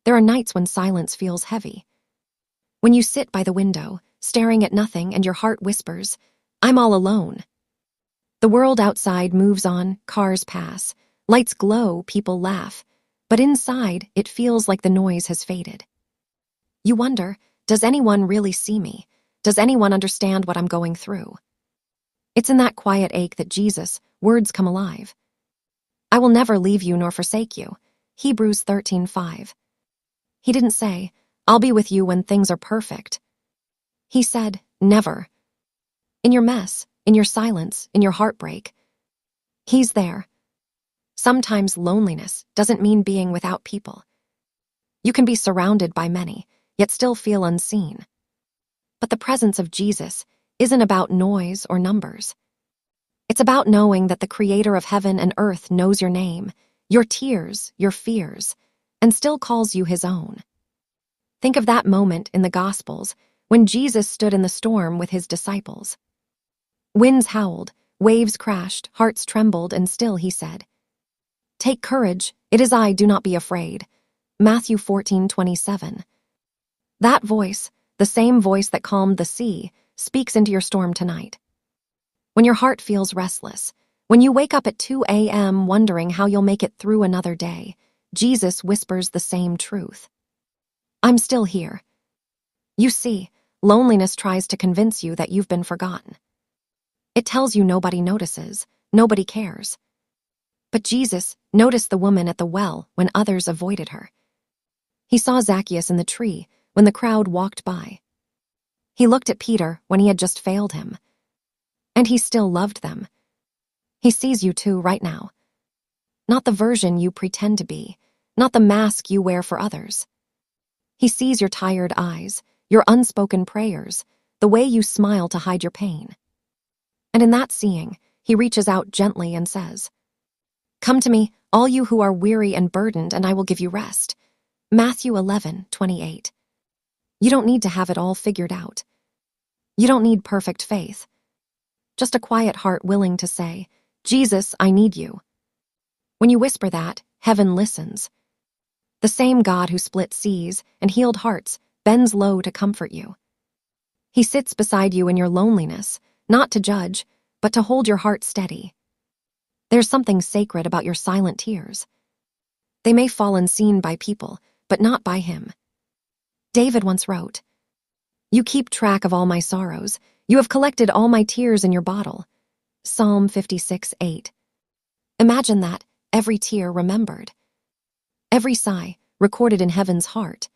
There are nights when silence feels heavy. When you sit by the window, staring at nothing, and your heart whispers, "I'm all alone." The world outside moves on, cars pass, lights glow, people laugh, but inside it feels like the noise has faded. You wonder, does anyone really see me? Does anyone understand what I'm going through? It's in that quiet ache that Jesus' words come alive. "I will never leave you nor forsake you." Hebrews 13:5. He didn't say, "I'll be with you when things are perfect." He said, "Never." In your mess, in your silence, in your heartbreak, He's there. Sometimes loneliness doesn't mean being without people. You can be surrounded by many, yet still feel unseen. But the presence of Jesus isn't about noise or numbers. It's about knowing that the Creator of heaven and earth knows your name, your tears, your fears, and still calls you His own. Think of that moment in the Gospels when Jesus stood in the storm with His disciples. Winds howled, waves crashed, hearts trembled, and still He said, "Take courage, it is I, do not be afraid." Matthew 14:27. That voice, the same voice that calmed the sea, speaks into your storm tonight. When your heart feels restless, when you wake up at 2 a.m. wondering how you'll make it through another day, Jesus whispers the same truth. "I'm still here." You see, loneliness tries to convince you that you've been forgotten. It tells you nobody notices, nobody cares. But Jesus noticed the woman at the well when others avoided her. He saw Zacchaeus in the tree when the crowd walked by. He looked at Peter when he had just failed him. And He still loved them. He sees you too right now. Not the version you pretend to be, not the mask you wear for others. He sees your tired eyes, your unspoken prayers, the way you smile to hide your pain. And in that seeing, He reaches out gently and says, "Come to me, all you who are weary and burdened, and I will give you rest." Matthew 11:28. You don't need to have it all figured out. You don't need perfect faith. Just a quiet heart willing to say, "Jesus, I need you." When you whisper that, heaven listens. The same God who split seas and healed hearts bends low to comfort you. He sits beside you in your loneliness, not to judge, but to hold your heart steady. There's something sacred about your silent tears. They may fall unseen by people, but not by Him. David once wrote, "You keep track of all my sorrows. You have collected all my tears in your bottle." Psalm 56:8. Imagine that, every tear remembered. Every sigh recorded in heaven's heart.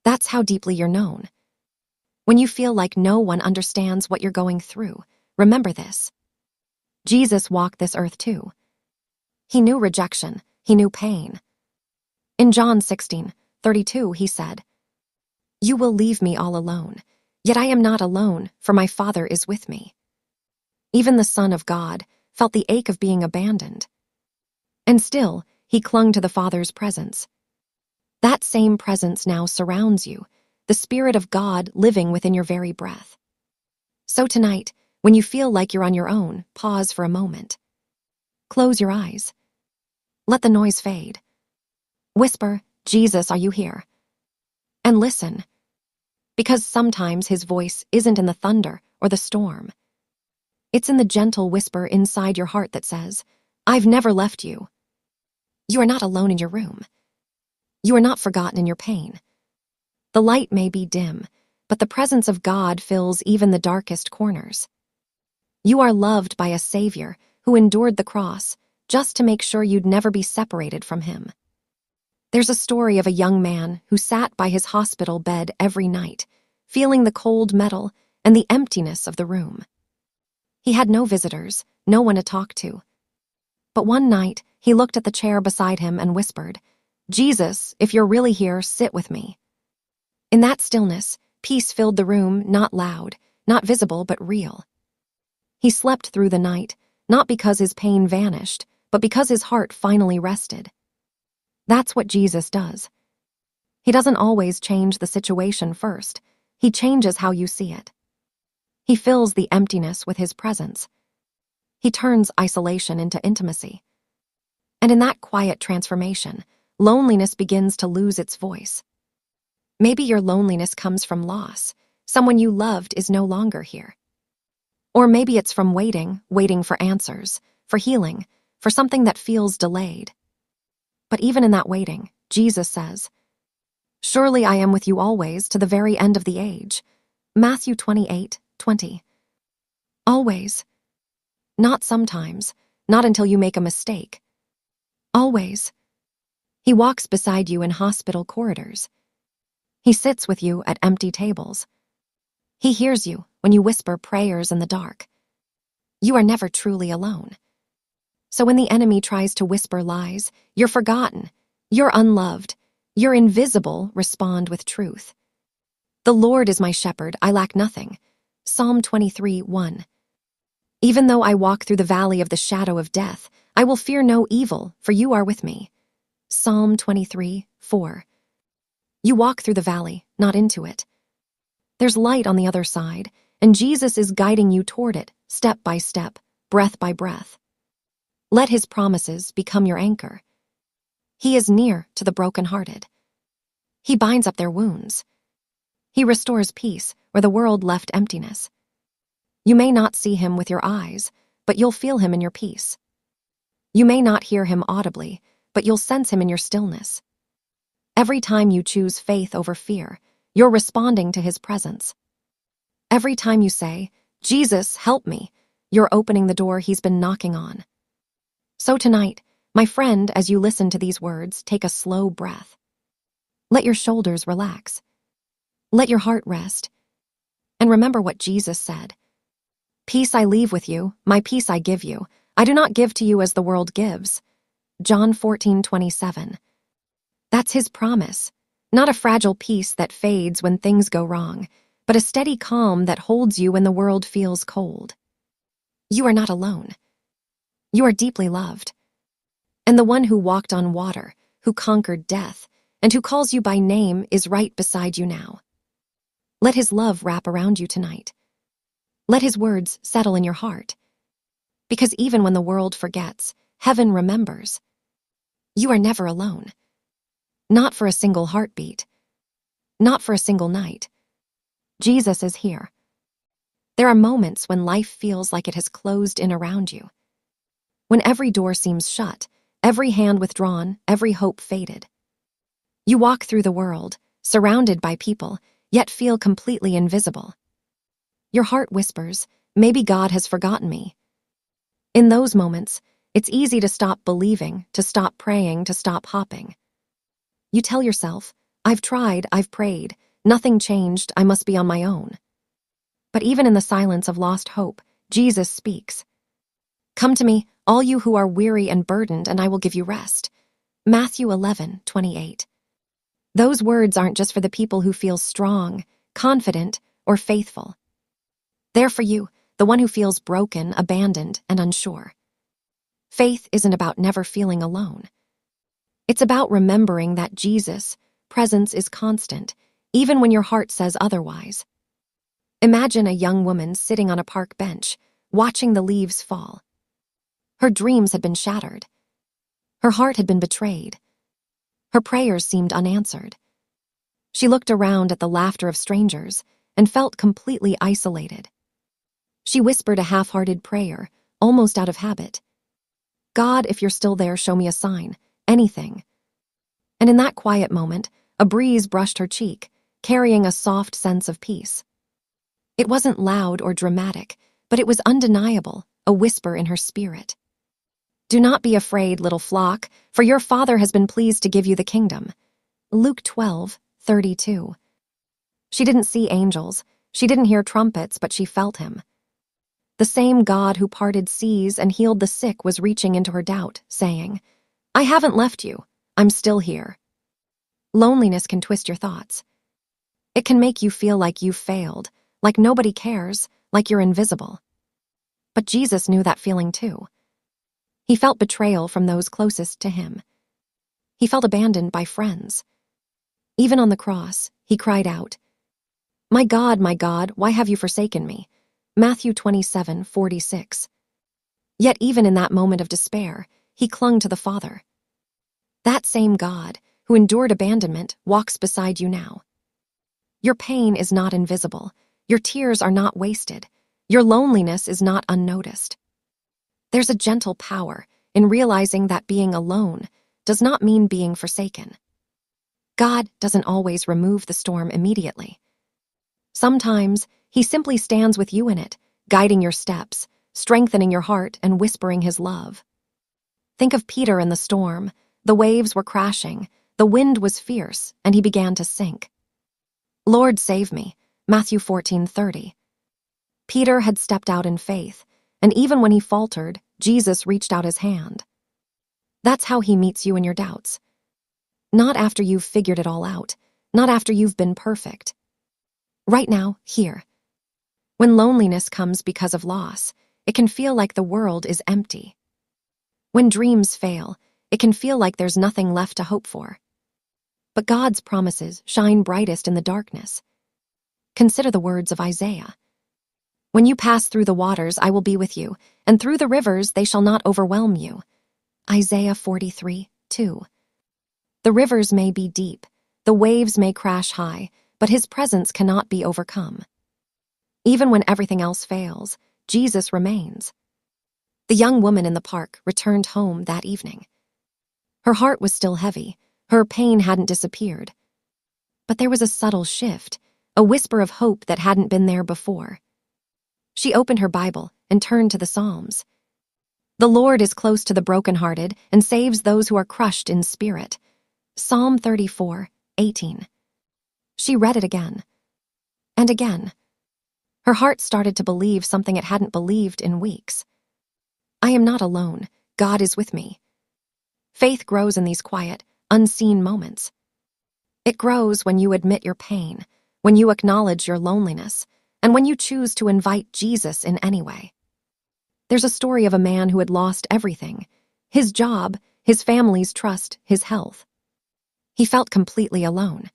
That's how deeply you're known. When you feel like no one understands what you're going through, remember this. Jesus walked this earth too. He knew rejection. He knew pain. In John 16:32, He said, "You will leave me all alone, yet I am not alone, for my Father is with me." Even the Son of God felt the ache of being abandoned. And still, He clung to the Father's presence. That same presence now surrounds you, the Spirit of God living within your very breath. So tonight, when you feel like you're on your own, pause for a moment. Close your eyes. Let the noise fade. Whisper, "Jesus, are you here?" And listen, because sometimes His voice isn't in the thunder or the storm. It's in the gentle whisper inside your heart that says, "I've never left you." You are not alone in your room. You are not forgotten in your pain. The light may be dim, but the presence of God fills even the darkest corners. You are loved by a Savior who endured the cross just to make sure you'd never be separated from Him. There's a story of a young man who sat by his hospital bed every night, feeling the cold metal and the emptiness of the room. He had no visitors, no one to talk to. But one night, he looked at the chair beside him and whispered, "Jesus, if you're really here, sit with me." In that stillness, peace filled the room, not loud, not visible, but real. He slept through the night, not because his pain vanished, but because his heart finally rested. That's what Jesus does. He doesn't always change the situation first. He changes how you see it. He fills the emptiness with His presence. He turns isolation into intimacy. And in that quiet transformation, loneliness begins to lose its voice. Maybe your loneliness comes from loss. Someone you loved is no longer here. Or maybe it's from waiting for answers, for healing, for something that feels delayed. But even in that waiting, Jesus says, "Surely I am with you always to the very end of the age." Matthew 28:20. Always. Not sometimes, not until you make a mistake. Always. He walks beside you in hospital corridors. He sits with you at empty tables. He hears you when you whisper prayers in the dark. You are never truly alone. So when the enemy tries to whisper lies, you're forgotten, you're unloved, you're invisible, respond with truth. The Lord is my shepherd, I lack nothing. Psalm 23:1. Even though I walk through the valley of the shadow of death, I will fear no evil, for you are with me. Psalm 23:4. You walk through the valley, not into it. There's light on the other side, and Jesus is guiding you toward it, step by step, breath by breath. Let his promises become your anchor. He is near to the brokenhearted. He binds up their wounds. He restores peace where the world left emptiness. You may not see him with your eyes, but you'll feel him in your peace. You may not hear him audibly, but you'll sense him in your stillness. Every time you choose faith over fear, you're responding to his presence. Every time you say, "Jesus, help me," you're opening the door he's been knocking on. So tonight, my friend, as you listen to these words, take a slow breath. Let your shoulders relax. Let your heart rest. And remember what Jesus said. "Peace I leave with you, my peace I give you. I do not give to you as the world gives." John 14:27. That's his promise. Not a fragile peace that fades when things go wrong, but a steady calm that holds you when the world feels cold. You are not alone. You are deeply loved. And the one who walked on water, who conquered death, and who calls you by name is right beside you now. Let his love wrap around you tonight. Let his words settle in your heart. Because even when the world forgets, heaven remembers. You are never alone. Not for a single heartbeat. Not for a single night. Jesus is here. There are moments when life feels like it has closed in around you. When every door seems shut, every hand withdrawn, every hope faded. You walk through the world, surrounded by people, yet feel completely invisible. Your heart whispers, "Maybe God has forgotten me." In those moments, it's easy to stop believing, to stop praying, to stop hoping. You tell yourself, "I've tried, I've prayed, nothing changed, I must be on my own." But even in the silence of lost hope, Jesus speaks. "Come to me, all you who are weary and burdened, and I will give you rest." Matthew 11:28. Those words aren't just for the people who feel strong, confident, or faithful. They're for you, the one who feels broken, abandoned, and unsure. Faith isn't about never feeling alone. It's about remembering that Jesus' presence is constant, even when your heart says otherwise. Imagine a young woman sitting on a park bench, watching the leaves fall. Her dreams had been shattered. Her heart had been betrayed. Her prayers seemed unanswered. She looked around at the laughter of strangers and felt completely isolated. She whispered a half-hearted prayer, almost out of habit. "God, if you're still there, show me a sign, anything." And in that quiet moment, a breeze brushed her cheek, carrying a soft sense of peace. It wasn't loud or dramatic, but it was undeniable, a whisper in her spirit. "Do not be afraid, little flock, for your Father has been pleased to give you the kingdom." Luke 12:32. She didn't see angels, she didn't hear trumpets, but she felt him. The same God who parted seas and healed the sick was reaching into her doubt, saying, "I haven't left you, I'm still here." Loneliness can twist your thoughts. It can make you feel like you've failed, like nobody cares, like you're invisible. But Jesus knew that feeling too. He felt betrayal from those closest to him. He felt abandoned by friends. Even on the cross, he cried out, my God, why have you forsaken me?" Matthew 27:46. Yet even in that moment of despair, he clung to the Father. That same God who endured abandonment walks beside you now. Your pain is not invisible. Your tears are not wasted. Your loneliness is not unnoticed. There's a gentle power in realizing that being alone does not mean being forsaken. God doesn't always remove the storm immediately. Sometimes He simply stands with you in it, guiding your steps, strengthening your heart, and whispering His love. Think of Peter in the storm. The waves were crashing, the wind was fierce, and he began to sink. "Lord, save me," Matthew 14:30. Peter had stepped out in faith, and even when he faltered, Jesus reached out His hand. That's how He meets you in your doubts. Not after you've figured it all out, not after you've been perfect. Right now, here. When loneliness comes because of loss, it can feel like the world is empty. When dreams fail, it can feel like there's nothing left to hope for. But God's promises shine brightest in the darkness. Consider the words of Isaiah. "When you pass through the waters, I will be with you, and through the rivers they shall not overwhelm you." Isaiah 43:2. The rivers may be deep, the waves may crash high, but His presence cannot be overcome. Even when everything else fails, Jesus remains. The young woman in the park returned home that evening. Her heart was still heavy, her pain hadn't disappeared. But there was a subtle shift, a whisper of hope that hadn't been there before. She opened her Bible and turned to the Psalms. "The Lord is close to the brokenhearted and saves those who are crushed in spirit." Psalm 34:18. She read it again. And again. Her heart started to believe something it hadn't believed in weeks. I am not alone. God is with me. Faith grows in these quiet, unseen moments. It grows when you admit your pain, when you acknowledge your loneliness, and when you choose to invite Jesus in anyway. There's a story of a man who had lost everything: his job, his family's trust, his health. He felt completely alone.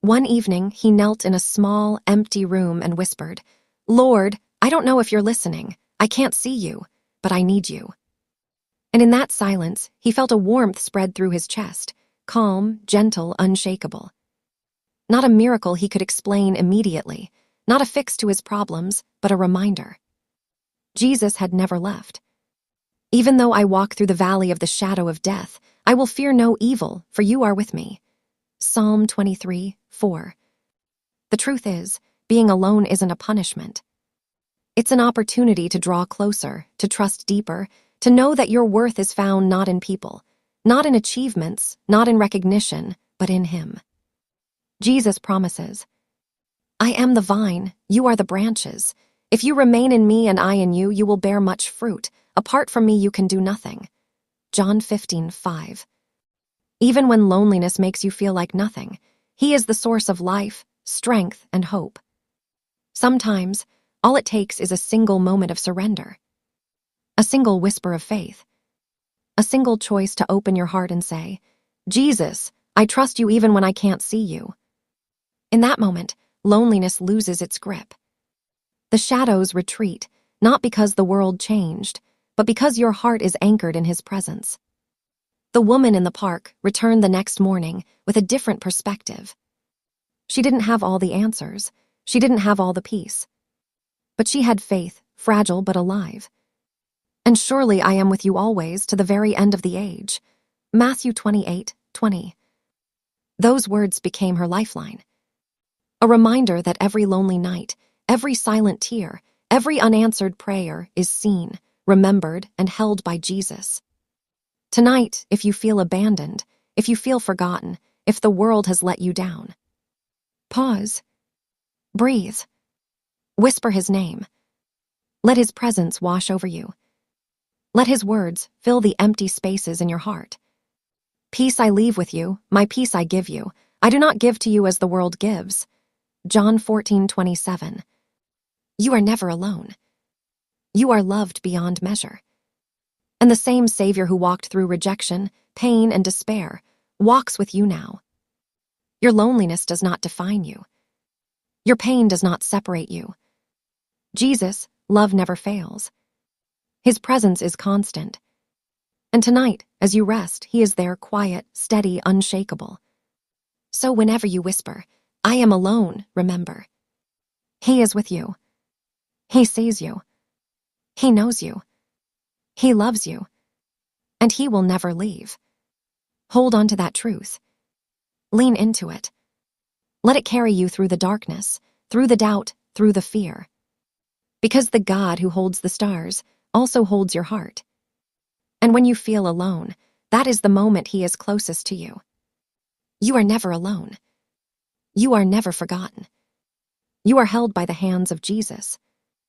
One evening, he knelt in a small, empty room and whispered, "Lord, I don't know if you're listening. I can't see you, but I need you." And in that silence, he felt a warmth spread through his chest, calm, gentle, unshakable. Not a miracle he could explain immediately, not a fix to his problems, but a reminder. Jesus had never left. "Even though I walk through the valley of the shadow of death, I will fear no evil, for you are with me." Psalm 23:4. The truth is, being alone isn't a punishment. It's an opportunity to draw closer, to trust deeper, to know that your worth is found not in people, not in achievements, not in recognition, but in Him. Jesus promises, "I am the vine, you are the branches. If you remain in me and I in you, you will bear much fruit. Apart from me, you can do nothing." John 15:5. Even when loneliness makes you feel like nothing, He is the source of life, strength, and hope. Sometimes, all it takes is a single moment of surrender, a single whisper of faith, a single choice to open your heart and say, "Jesus, I trust you even when I can't see you." In that moment, loneliness loses its grip. The shadows retreat, not because the world changed, but because your heart is anchored in His presence. The woman in the park returned the next morning with a different perspective. She didn't have all the answers. She didn't have all the peace. But she had faith, fragile but alive. "And surely I am with you always to the very end of the age." Matthew 28:20. Those words became her lifeline. A reminder that every lonely night, every silent tear, every unanswered prayer is seen, remembered, and held by Jesus. Tonight, if you feel abandoned, if you feel forgotten, if the world has let you down, pause. Breathe. Whisper His name. Let His presence wash over you. Let His words fill the empty spaces in your heart. "Peace I leave with you, my peace I give you. I do not give to you as the world gives." John 14:27. You are never alone. You are loved beyond measure. And the same Savior who walked through rejection, pain, and despair walks with you now. Your loneliness does not define you. Your pain does not separate you. Jesus' love never fails. His presence is constant. And tonight, as you rest, he is there, quiet, steady, unshakable. So whenever you whisper, "I am alone," remember, he is with you. He sees you. He knows you. He loves you. And he will never leave. Hold on to that truth. Lean into it. Let it carry you through the darkness, through the doubt, through the fear. Because the God who holds the stars also holds your heart. And when you feel alone, that is the moment he is closest to you. You are never alone. You are never forgotten. You are held by the hands of Jesus.